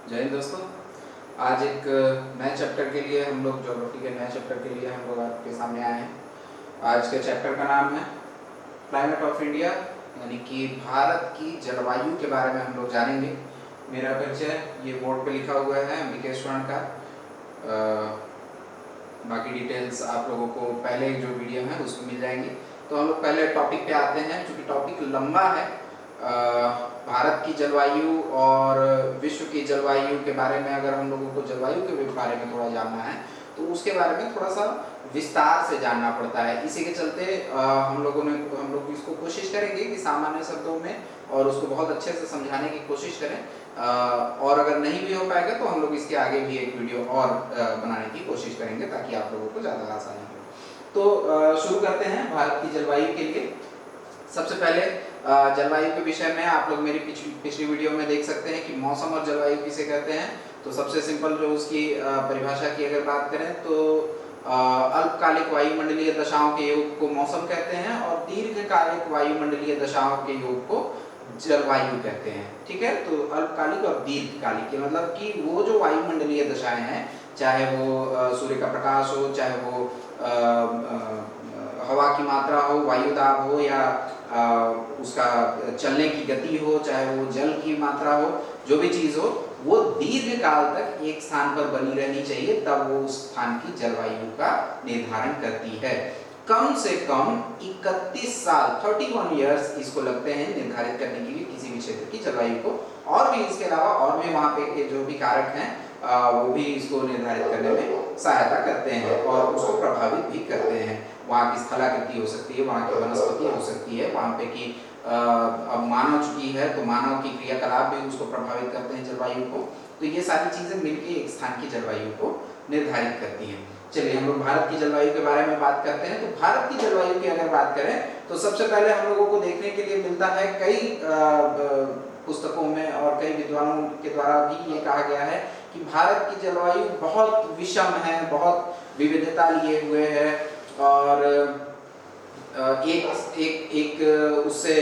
जय हिंद दोस्तों। आज एक नए चैप्टर के लिए हम लोग ज्योग्राफी के नए चैप्टर के लिए हम लोग आपके सामने आए हैं। आज के चैप्टर का नाम है क्लाइमेट ऑफ इंडिया, यानी कि भारत की जलवायु के बारे में हम लोग जानेंगे। मेरा परिचय ये बोर्ड पे लिखा हुआ है अम्बिकेश वर्ण का। बाकी डिटेल्स आप लोगों को पहले जो वीडियो है उसमें मिल जाएंगी। तो हम लोग पहले टॉपिक पे आते हैं, क्योंकि टॉपिक लंबा है। भारत की जलवायु और विश्व की जलवायु के बारे में अगर हम लोगों को जलवायु के बारे में थोड़ा जानना है तो उसके बारे में थोड़ा सा विस्तार से जानना पड़ता है। इसी के चलते हम लोग इसको कोशिश करेंगे कि सामान्य शब्दों में और उसको बहुत अच्छे से समझाने की कोशिश करें। और अगर नहीं भी हो पाएगा तो हम लोग इसके आगे भी एक वीडियो और बनाने की कोशिश करेंगे ताकि आप लोगों को ज़्यादा आसानी हो। तो शुरू करते हैं भारत की जलवायु के लिए। सबसे पहले जलवायु के विषय में आप लोग मेरी पिछली वीडियो में देख सकते हैं कि मौसम और जलवायु किसे कहते हैं। तो सबसे सिंपल जो उसकी परिभाषा की अगर बात करें तो अल्पकालिक वायुमंडलीय दशाओं के योग को मौसम कहते हैं और दीर्घकालिक वायुमंडलीय दशाओं के योग को जलवायु कहते हैं। ठीक है, तो अल्पकालिक और दीर्घकालिक के मतलब कि वो जो वायुमंडलीय दशाएं हैं, चाहे वो सूर्य का प्रकाश हो, चाहे वो हवा की मात्रा हो, वायु दाब हो, या उसका चलने की गति हो, चाहे वो जल की मात्रा हो, जो भी चीज हो वो दीर्घ काल तक एक स्थान पर बनी रहनी चाहिए, तब वो उस स्थान की जलवायु का निर्धारण करती है। कम से कम 31 साल 31 ईयर्स इसको लगते हैं निर्धारित करने के लिए किसी भी क्षेत्र की जलवायु को। और भी इसके अलावा और भी वहाँ पे के जो भी कारक हैं वो भी इसको निर्धारित करने में सहायता करते हैं और उसको प्रभावित भी करते हैं। वहाँ की स्थलाकृति हो सकती है, वहाँ की वनस्पति हो सकती है, वहाँ पे की अब मानव चुकी है तो मानव की क्रियाकलाप भी उसको प्रभावित करते हैं जलवायु को। तो ये सारी चीजें मिलकर एक स्थान की जलवायु को निर्धारित करती हैं। चलिए हम लोग भारत की जलवायु के बारे में बात करते हैं। तो भारत की जलवायु की अगर बात करें तो सबसे पहले हम लोगों को देखने के लिए मिलता है कई पुस्तकों में और कई विद्वानों के द्वारा भी ये कहा गया है कि भारत की जलवायु बहुत विषम है, बहुत विविधता लिए हुए है और उससे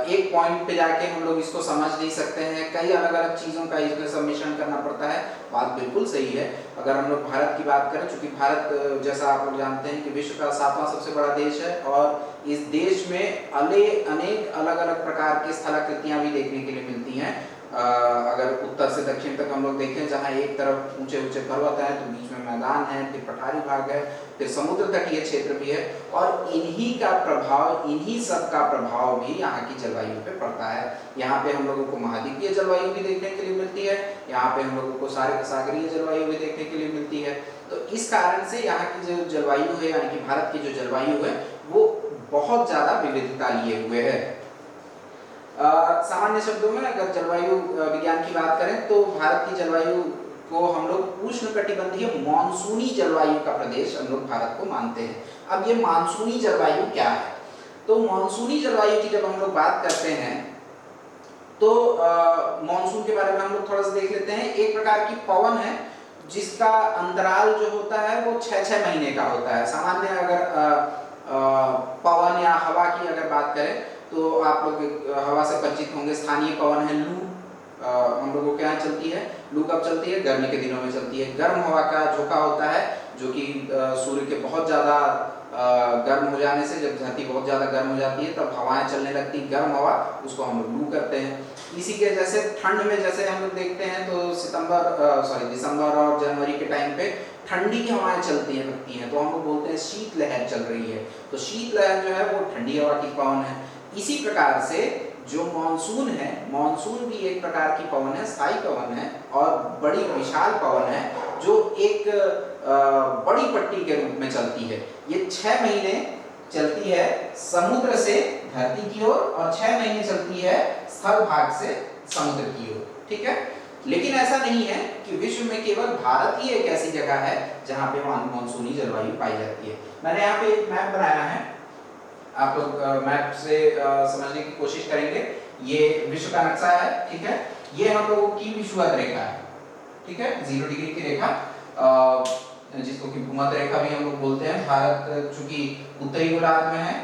एक पॉइंट पे जाके हम लोग इसको समझ नहीं सकते हैं। कई अलग अलग चीज़ों का इसमें सम्मिश्रण करना पड़ता है। बात बिल्कुल सही है। अगर हम लोग भारत की बात करें, चूंकि भारत जैसा आप लोग जानते हैं कि विश्व का 7वां सबसे बड़ा देश है और इस देश में अनेक अलग अलग प्रकार की स्थलाकृतियाँ भी देखने के लिए मिलती हैं। अगर उत्तर से दक्षिण तक हम लोग देखें, जहाँ एक तरफ ऊंचे ऊंचे पर्वत हैं तो बीच में मैदान है, फिर पठारी भाग है, फिर समुद्र तटीय क्षेत्र भी है और इन्हीं सब का प्रभाव भी यहाँ की जलवायु पे पड़ता है। यहाँ पे हम लोगों को महाद्वीपीय जलवायु भी देखने के लिए मिलती है, यहाँ पे हम लोगों को सागरीय जलवायु भी देखने के लिए मिलती है। तो इस कारण से यहाँ की जो जलवायु है, यानी कि भारत की जो जलवायु है, वो बहुत ज्यादा विविधता लिए हुए है। सामान्य शब्दों में अगर जलवायु विज्ञान की बात करें तो भारत की जलवायु को हम लोग उष्णकटिबंधीय मानसूनी जलवायु का प्रदेश हम लोग भारत को मानते हैं। अब ये मानसूनी जलवायु क्या है? तो मानसूनी जलवायु की जब हम लोग बात करते हैं तो मानसून के बारे में हम लोग थोड़ा सा देख लेते हैं। एक प्रकार की पवन है जिसका अंतराल जो होता है वो 6-6 महीने का होता है। सामान्य अगर पवन या हवा की अगर बात करें तो आप लोग हवा से परिचित होंगे। स्थानीय पवन है लू, हम लोगों के यहाँ चलती है। लू कब चलती है? गर्मी के दिनों में चलती है। गर्म हवा का झोंका होता है जो कि सूर्य के बहुत ज़्यादा गर्म हो जाने से, जब धरती बहुत ज़्यादा गर्म हो जाती है तब हवाएं चलने लगती, गर्म हवा, उसको हम लोग लू करते हैं। इसी के जैसे ठंड में जैसे हम लोग देखते हैं तो दिसंबर और जनवरी के टाइम पे ठंडी हवाएं चलती हैं तो हम लोग बोलते हैं शीत लहर चल रही है। तो शीत लहर जो है वो ठंडी हवा की पवन है। इसी प्रकार से जो मानसून है, मानसून भी एक प्रकार की पवन है, स्थायी पवन है और बड़ी विशाल पवन है जो एक बड़ी पट्टी के रूप में चलती है। ये 6 महीने चलती है समुद्र से धरती की ओर और 6 महीने चलती है स्थल भाग से समुद्र की ओर। ठीक है, लेकिन ऐसा नहीं है कि विश्व में केवल भारत ही एक ऐसी जगह है जहाँ पे मानसूनी जलवायु पाई जाती है। मैंने यहाँ पे एक मैप बनाया है, आप लोग मैप से समझने की कोशिश करेंगे। ये विश्व का नक्शा है। ठीक है, ये हम लोगों की विषुवत रेखा है। ठीक है, 0 डिग्री की रेखा जिसको कि भूमध्य रेखा भी हम लोग बोलते हैं। भारत चूंकि उत्तरी गोलार्ध में है।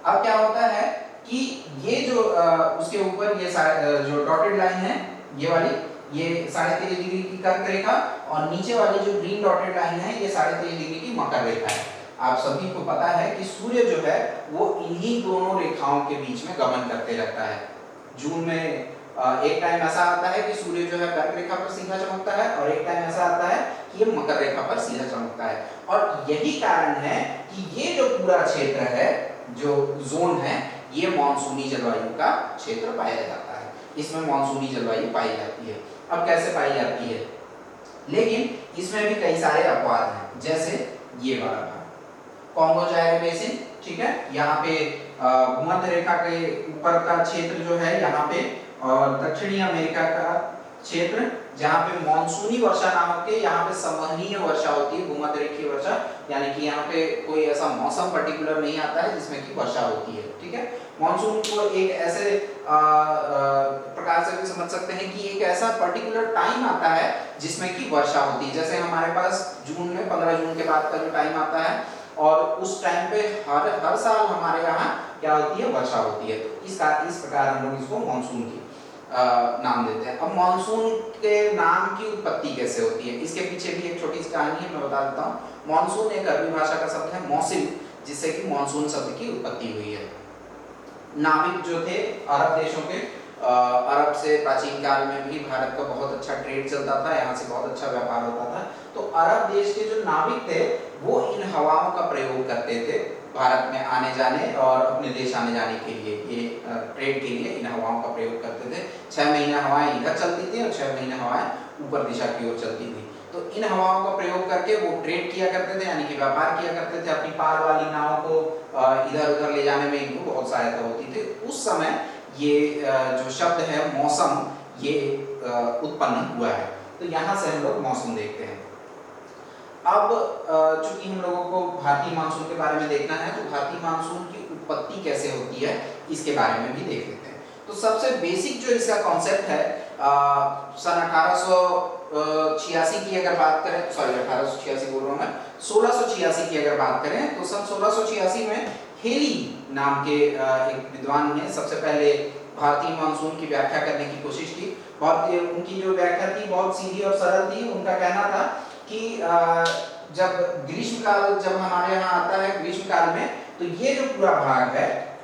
अब क्या होता है कि ये जो उसके ऊपर ये जो डॉटेड लाइन है ये वाली, ये 23.5 डिग्री की कर्क रेखा, और नीचे वाली जो ग्रीन डॉटेड लाइन है ये 23.5 डिग्री की मकर रेखा है। आप सभी को पता है कि सूर्य जो है वो इन्हीं दोनों रेखाओं के बीच में गमन करते रहता है। जून में एक टाइम ऐसा आता है कि सूर्य जो है कर्क रेखा पर सीधा चमकता है, और एक टाइम ऐसा आता है कि ये मकर रेखा पर सीधा चमकता है। और यही कारण है कि ये जो पूरा क्षेत्र है, जो जोन है, ये मानसूनी जलवायु का क्षेत्र पाया जाता है। इसमें मानसूनी जलवायु पाई जाती है। अब कैसे पाई जाती है, लेकिन इसमें भी कई सारे अपवाद हैं, जैसे ये वाला भाग कॉन्गो जायरे बेसिन, ठीक है, यहाँ पे भूमध्य रेखा के ऊपर का क्षेत्र जो है यहाँ पे, और दक्षिणी अमेरिका का क्षेत्र जहाँ पे मानसूनी वर्षा ना होके यहाँ पे संवहनीय वर्षा होती है, भूमध्य रेखीय वर्षा, यानी कि यहाँ पे कोई ऐसा मौसम पर्टिकुलर नहीं आता है जिसमें कि वर्षा होती है, ठीक है। मानसून को एक ऐसे प्रकार से भी समझ सकते हैं कि एक ऐसा पर्टिकुलर टाइम आता है जिसमें कि वर्षा होती है। जैसे हमारे पास जून में 15 जून के बाद का जो टाइम आता है, और उस टाइम पे हर साल हमारे यहाँ क्या होती है, वर्षा होती है। तो इस प्रकार हम लोग इसको मानसून की नाम देते हैं। अब मानसून के नाम की उत्पत्ति कैसे होती है, इसके पीछे भी एक छोटी सी कहानी है, मैं बता देता हूँ। मानसून एक अरबी भाषा का शब्द है मौसिम, जिससे कि मानसून शब्द की उत्पत्ति हुई है। नाविक जो थे अरब देशों के, अरब से प्राचीन काल में भी भारत का बहुत अच्छा ट्रेड चलता था, यहाँ से बहुत अच्छा व्यापार होता था। तो अरब देश के जो नाविक थे वो इन हवाओं का प्रयोग करते थे भारत में आने जाने और अपने देश आने जाने के लिए। ये ट्रेड के लिए इन हवाओं का प्रयोग करते थे। 6 महीने हवाएं इधर चलती थी और 6 महीने हवाएं ऊपर दिशा की ओर चलती थी। तो इन हवाओं का प्रयोग करके वो ट्रेड किया करते थे, यानी कि व्यापार किया करते थे। अपनी पार वाली नावों को इधर उधर ले जाने में इनको बहुत सहायता होती थी। उस समय ये जो शब्द है मौसम, ये उत्पन्न हुआ है। तो यहाँ से हम लोग मौसम देखते हैं। अब चूंकि हम लोगों को भारतीय मानसून के बारे में देखना है, तो भारतीय मानसून की उत्पत्ति कैसे होती है इसके बारे में भी देख लेते हैं। तो सबसे बेसिक जो इसका कॉन्सेप्ट है, सन 1886 की अगर बात करें, सॉरी 1886 बोल रहा हूँ मैं, 1686 की अगर बात करें, तो सन 1686 में हेली नाम के एक विद्वान ने सबसे पहले भारतीय मानसून की व्याख्या करने की कोशिश की। उनकी जो व्याख्या थी बहुत सीधी और सरल थी। उनका कहना था कि जब ग्रीष्म काल जब हमारे यहाँ आता है, ग्रीष्म काल में, तो ये जो पूरा भाग है,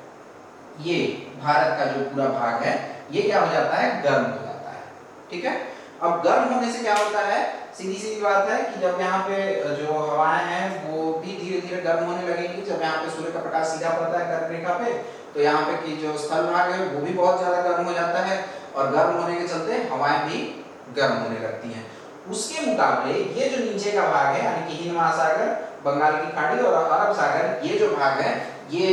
ये भारत का जो पूरा भाग है, ये क्या हो जाता है, गर्म हो जाता है, ठीक है। अब गर्म होने से क्या होता है, सीधी सीधी बात है कि जब यहाँ पे जो हवाएं हैं वो भी धीरे धीरे गर्म होने लगेंगी। जब यहाँ पे सूर्य का प्रकाश सीधा पड़ता है कर्क रेखा पे, तो यहाँ पे की जो स्थल भाग है वो भी बहुत ज्यादा गर्म हो जाता है, और गर्म होने के चलते हवाएं भी गर्म होने लगती हैं। उसके मुकाबले ये जो नीचे का भाग है, यानी कि हिंद महासागर, बंगाल की खाड़ी और अरब सागर, ये जो भाग है ये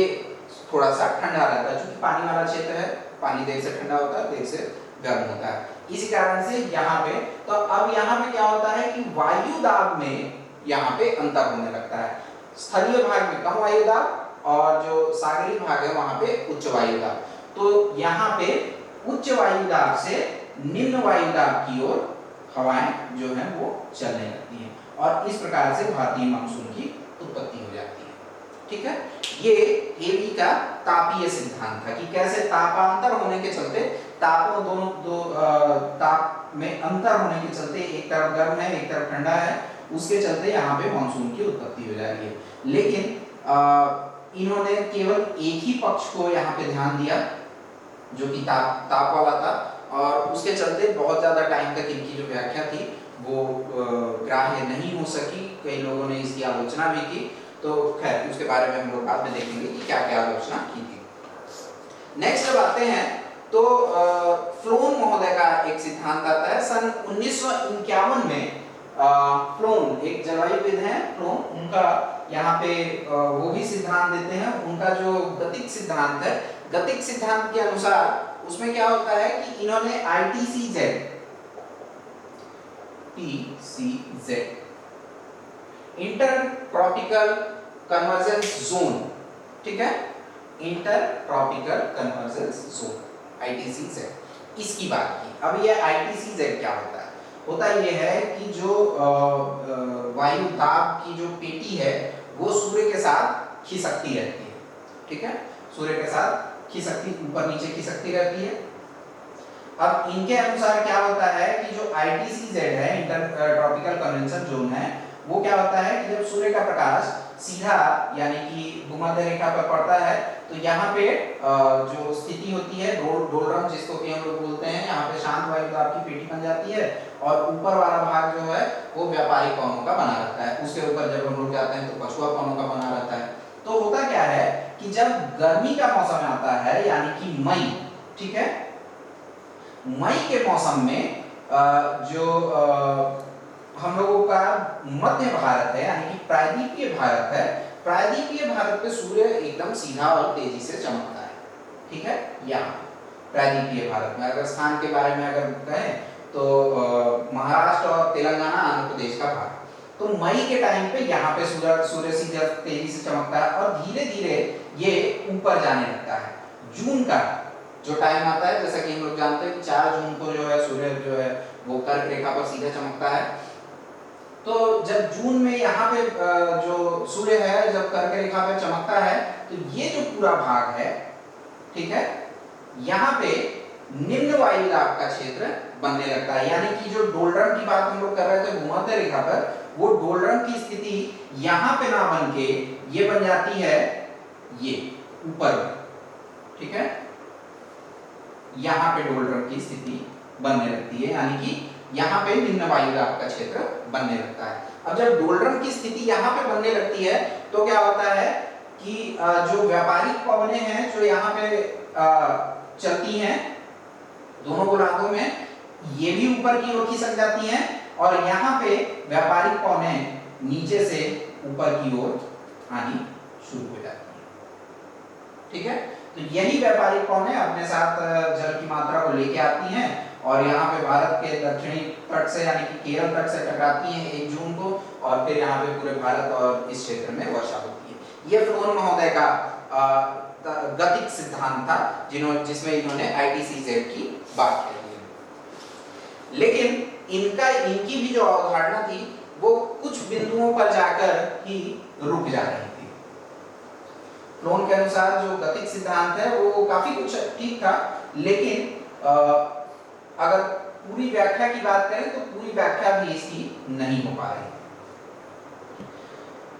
थोड़ा सा ठंडा रहता है। चूंकि पानी वाला क्षेत्र है, पानी देर से ठंडा होता है, देर से गर्म होता है। इसी कारण से यहाँ पे, तो अब यहाँ पे क्या होता है कि वायु दाब में यहाँ पे अंतर होने लगता है। स्थलीय भाग में कम वायु दाब, और जो सागरीय भाग है वहां पे उच्च वायु दाब। तो यहाँ पे उच्च वायु दाब से निम्न वायु दाब की ओर हवाएं जो है वो चलने लगती हैं, और इस प्रकार से भारतीय मानसून की उत्पत्ति हो जाती है, ठीक है। ये हेली का तापीय सिद्धांत था कि कैसे तापांतर होने के चलते, ताप में अंतर होने के चलते, एक तरफ गर्म है एक तरफ ठंडा है, उसके चलते यहाँ पे मानसून की उत्पत्ति हो जाएगी। लेकिन इन्होंने केवल एक ही पक्ष को यहाँ पे ध्यान दिया, जो कि ताप वाला था, और उसके चलते बहुत ज्यादा टाइम तक इनकी जो व्याख्या थी वो ग्राह्य नहीं हो सकी। कई लोगों ने इसकी आलोचना भी की, तो खैर उसके बारे में हम लोग बाद में देखेंगे कि क्या क्या आलोचना की थी। नेक्स्ट अब आते हैं तो फ्लोन महोदय का एक सिद्धांत आता है सन 1951 में। फ्लोन एक जलवायुविद हैं, फ्लोन, उनका यहाँ पे वो भी सिद्धांत देते हैं। उनका जो गतिक सिद्धांत है, गतिक सिद्धांत के अनुसार उसमें क्या होता है कि इन्होंने ITCZ inter tropical convergence zone, ठीक है, inter tropical convergence zone, ITCZ, इसकी बात की। अब ये ITCZ क्या होता है? होता ये है कि जो वायु दाब की जो पेटी है वो सूर्य के साथ खिसकती रहती है, ठीक है, सूर्य के साथ खिसकती, ऊपर नीचे खिसकती रहती है। अब इनके अनुसार क्या होता है कि जो ITCZ है, इंटर ट्रॉपिकल कन्वेंशन जोन है, वो क्या होता है कि जब सूर्य का प्रकाश सीधा यानी कि भूमध्य रेखा पर पड़ता है तो यहाँ पे जो स्थिति होती है डोलरम जिसको कि हम लोग बोलते हैं, यहाँ पे शांत वायुदाब की पेटी बन जाती है और ऊपर वाला भाग जो है वो व्यापारिक कोनों का बना रहता है। उसके ऊपर जब हम लोग जाते हैं तो पछुआ कोनों का बना रहता है। तो होता क्या है कि जब गर्मी का मौसम आता है यानी कि मई, ठीक है, मई के मौसम में जो हम लोगों का मध्य भारत है यानी कि प्रायद्वीपीय भारत है, प्रायद्वीपीय भारत पे सूर्य एकदम सीधा और तेजी से चमकता है, ठीक है। यहाँ प्रायद्वीपीय भारत में अगर स्थान के बारे में अगर कहें तो महाराष्ट्र और तेलंगाना, आंध्र प्रदेश का भाग, तो मई के टाइम पे यहाँ पे सूर्य सीधा तेजी से चमकता है और धीरे धीरे ये ऊपर जाने लगता है। जून का जो टाइम आता है, जैसा कि हम लोग जानते हैं कि 4 जून को जो है सूर्य जो है वो कर्क रेखा पर सीधा चमकता है। तो जब जून में यहाँ पे जो सूर्य है जब कर्क रेखा पर चमकता है तो ये जो पूरा भाग है, ठीक है, यहाँ पे निम्न वायुदाब का क्षेत्र बनने लगता है। यानी कि जो डोलरम की बात हम लोग कर रहे थे भूमध्य रेखा पर, वो डोलरम की स्थिति यहाँ पे ना बन के ये बन जाती है ये ऊपर, ठीक है, यहाँ पे डोलरम की स्थिति बनने लगती है, यानी कि यहाँ पे निम्न वायुदाब का क्षेत्र बनने लगता है। अब जब डोलरम की स्थिति यहाँ पे बनने लगती है तो क्या होता है कि जो व्यापारिक पवनें हैं जो यहाँ पे चलती हैं दोनों गोलार्धों में, ये भी ऊपर की ओर खिसक जाती हैं और यहाँ पे व्यापारिक पवनें नीचे से ऊपर की ओर आनी शुरू हो जाती हैं, ठीक है। तो यही व्यापारिक पवनें अपने साथ जल की मात्रा को लेके आती हैं और यहाँ पे भारत के दक्षिणी तट से यानी कि केरल तट से टकराती हैं 1 जून को और फिर यहाँ पे पूरे भारत और इस क्षेत्र में वर्षा होती है। ये फ्लोन महोदय का गतिक सिद्धांत था जिसमें इन्होंने ITCZ की बात की है। लेकिन इनकी भी जो अवधारणा थी वो कुछ बिंदुओं पर जाकर ही रुक जा रही थी। फ्लोन के अनुसार जो गतिक सिद्धांत है वो काफी कुछ ठीक था, लेकिन अगर पूरी व्याख्या की बात करें तो पूरी व्याख्या भी इसकी नहीं हो पा रही।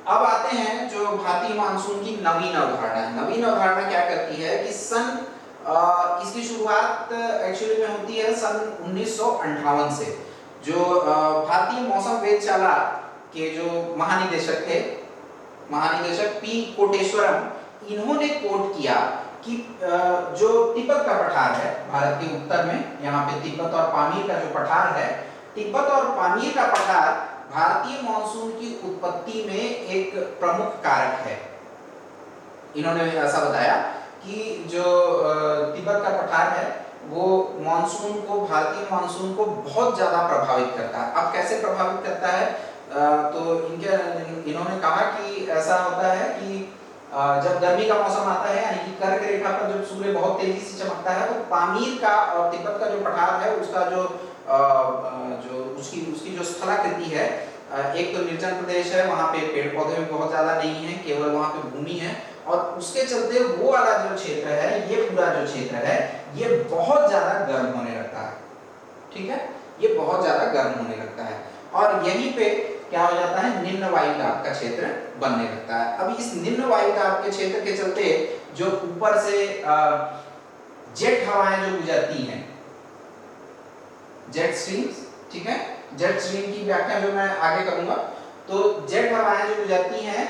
अब आते हैं जो भारतीय मानसून की नवीन अवधारणा है। नवीन अवधारणा क्या करती है कि इसकी शुरुआत एक्चुअली में होती है सन 1958 से। जो भारतीय मौसम वेधशाला के जो महानिदेशक थे, महानिदेशक P कोटेश्वरम, इन्होंने कोट किया कि जो तिब्बत का पठार है भारत के उत्तर में, यहाँ पे तिब्बत और पामीर का जो पठार है, तिब्बत और पामीर का पठार भारतीय मॉनसून की उत्पत्ति में एक प्रमुख कारक है। इन्होंने ऐसा बताया कि जो तिब्बत का पठार है वो मॉनसून को, भारतीय मॉनसून को बहुत ज्यादा प्रभावित करता है। अब कैसे प्रभावित करता है तो इन्होंने कहा कि ऐसा होता है कि जब गर्मी का मौसम आता है यानी कि कर्क रेखा पर जब सूर्य बहुत तेजी से चमकता है तो पामीर का और तिब्बत का जो पठार है उसका जो उसकी जो स्थलाकृति है, एक तो निर्जन प्रदेश है, वहाँ पे पेड़ पौधे भी बहुत ज्यादा नहीं है, केवल वहाँ पे भूमि है और उसके चलते वो वाला जो क्षेत्र है, ये पूरा जो क्षेत्र है ये बहुत ज्यादा गर्म होने लगता है, ठीक है, ये बहुत ज्यादा गर्म होने लगता है और यहीं पे क्या हो जाता है, निम्न वायुदाब का क्षेत्र बनने लगता है। अब इस निम्न वायुदाब के क्षेत्र के चलते जो ऊपर से जेट हवाएं जो गुजरती हैं, जेट स्ट्रीम्स, ठीक है, जेट स्ट्रीम की व्याख्या जो मैं आगे करूंगा, तो जेट हवाएं जो गुजरती हैं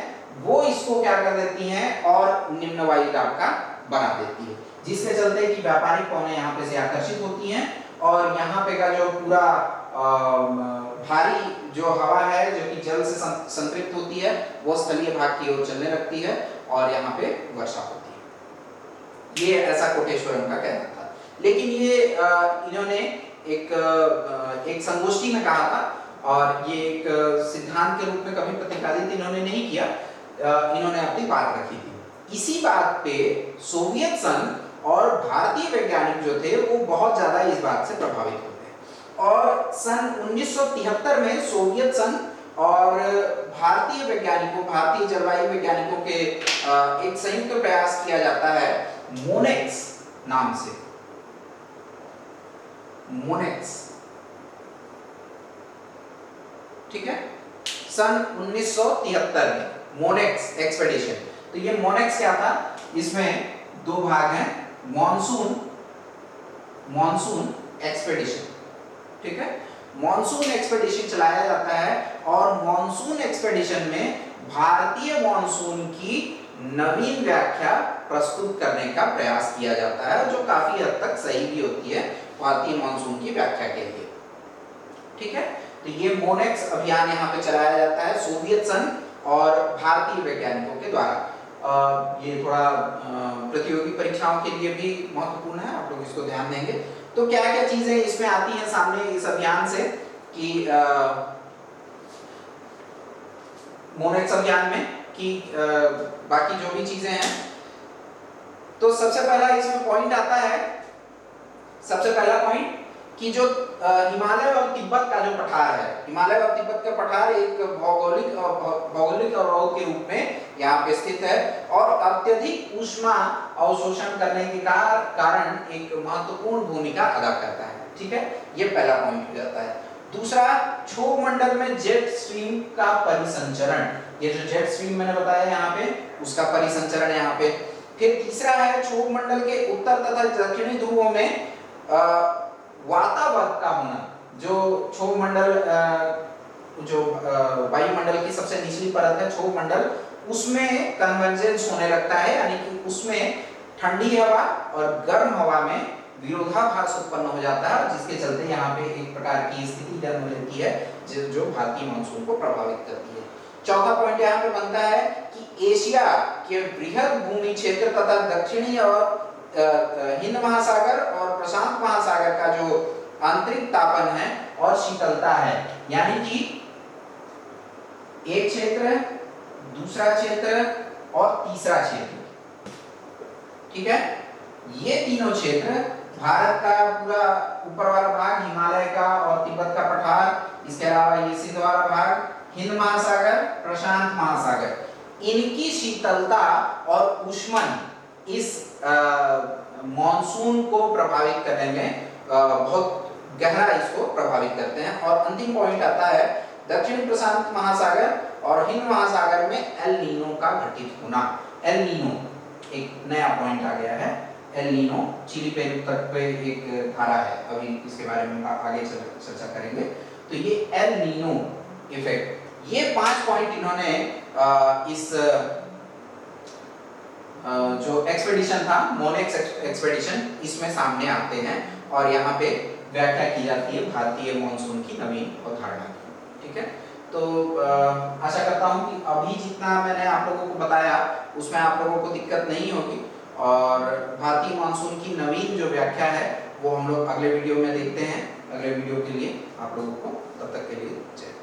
वो इसको क्या कर देती हैं और निम्न वायुदाब का बना देती है, जिसके चलते कि व्यापारिक पवनें यहाँ पे से आकर्षित होती हैं और यहाँ पे का जो पूरा भारी जो हवा है जो कि जल से संतृप्त होती है वो स्थलीय भाग की ओर चलने लगती है और यहाँ पे वर्षा होती है। ये ऐसा कोटेश्वरम का कहना था। लेकिन ये इन्होंने एक संगोष्ठी में कहा था और ये एक सिद्धांत के रूप में कभी प्रतिपादित इन्होंने नहीं किया, इन्होंने अपनी बात रखी थी। इसी बात पे सोवियत संघ और भारतीय वैज्ञानिक जो थे वो बहुत ज्यादा इस बात से प्रभावित हुए और सन 1973 में सोवियत संघ और भारतीय वैज्ञानिकों, भारतीय जलवायु वैज्ञानिकों के एक संयुक्त प्रयास किया जाता है मोनेक्स नाम से। मोनेक्स, ठीक है, सन 1973 में मोनेक्स एक्सपेडिशन। तो ये मोनेक्स क्या था, इसमें दो भाग हैं, मॉनसून एक्सपेडिशन, ठीक है। मॉनसून एक्सपेडिशन चलाया जाता है और मॉनसून एक्सपेडिशन में भारतीय मॉनसून की नवीन व्याख्या प्रस्तुत करने का प्रयास किया जाता है, जो काफी हद तक सही भी होती है भारतीय मॉनसून की व्याख्या के लिए, ठीक है। तो ये मोनेक्स अभियान यहाँ पे चलाया जाता है सोवियत संघ और भारतीय वैज्ञानिकों के द्वारा। ये थोड़ा प्रतियोगी परीक्षाओं के लिए भी महत्वपूर्ण है, आप लोग इसको ध्यान देंगे। तो क्या क्या चीजें इसमें आती हैं सामने इस अभियान से कि मोनेक्स अभियान में कि बाकी जो भी चीजें हैं, तो सबसे पहला इसमें पॉइंट आता है, सबसे पहला पॉइंट कि जो हिमालय और तिब्बत का जो पठार है, हिमालय और तिब्बत का पठार एक भौगोलिक अवरोध के रूप में यहाँ पे स्थित है और अत्यधिक ऊष्मा अवशोषण करने के कारण एक महत्वपूर्ण भूमिका अदा करता है, ठीक है। ये पहला पॉइंट हो जाता है। दूसरा, क्षोभ मंडल में जेट स्ट्रीम का परिसंचरण, ये जो जेट स्ट्रीम मैंने बताया यहाँ पे, उसका परिसंचरण यहाँ पे। फिर तीसरा है क्षोभ मंडल के उत्तर तथा दक्षिणी ध्रुवों में वातावरण का होना, जो क्षोभ मंडल जो वायुमंडल की सबसे निचली परत है क्षोभ मंडल, उसमें कन्वर्जेंस होने लगता है, यानी कि उसमें ठंडी हवा और गर्म हवा में विरोधाभास उत्पन्न हो जाता है, जिसके चलते यहाँ पे एक प्रकार की स्थिति जन्म लेती है जो भारतीय मानसून को प्रभावित करती है। चौथा पॉइंट यहाँ पे बनता है कि एशिया के बृहद भूमि क्षेत्र तथा दक्षिणी और हिंद महासागर और प्रशांत महासागर का जो आंतरिक तापन है और शीतलता है, यानी कि एक क्षेत्र, दूसरा क्षेत्र और तीसरा क्षेत्र, ठीक है, ये तीनों क्षेत्र, भारत का पूरा ऊपर वाला भाग हिमालय का और तिब्बत का पठार, इसके अलावा ये सिंध वाला भाग, हिंद महासागर, प्रशांत महासागर, इनकी शीतलता और ऊष्मन इस मॉनसून को प्रभावित करने में बहुत गहरा इसको प्रभावित करते हैं। और अंतिम पॉइंट आता है दक्षिण प्रशांत महासागर और हिंद महासागर में एल नीनो का घटित होना। एल नीनो एक नया पॉइंट आ गया है, एल नीनो चिली पेरू तट पे एक धारा है, अभी इसके बारे में आगे चर्चा करेंगे। तो ये एल नीनो इफेक्ट, ये 5 पॉइंट इन्होंने इस जो एक्सपेडिशन था मोनेक्स एक्सपेडिशन, इसमें सामने आते हैं और यहाँ पे व्याख्या की जाती है भारतीय मॉनसून की नवीन अवधारणा की, ठीक है। तो आशा करता हूँ कि अभी जितना मैंने आप लोगों को बताया उसमें आप लोगों को दिक्कत नहीं होगी और भारतीय मॉनसून की नवीन जो व्याख्या है वो हम लोग अगले वीडियो में देखते हैं। अगले वीडियो के लिए आप लोगों को तब तक के लिए जय।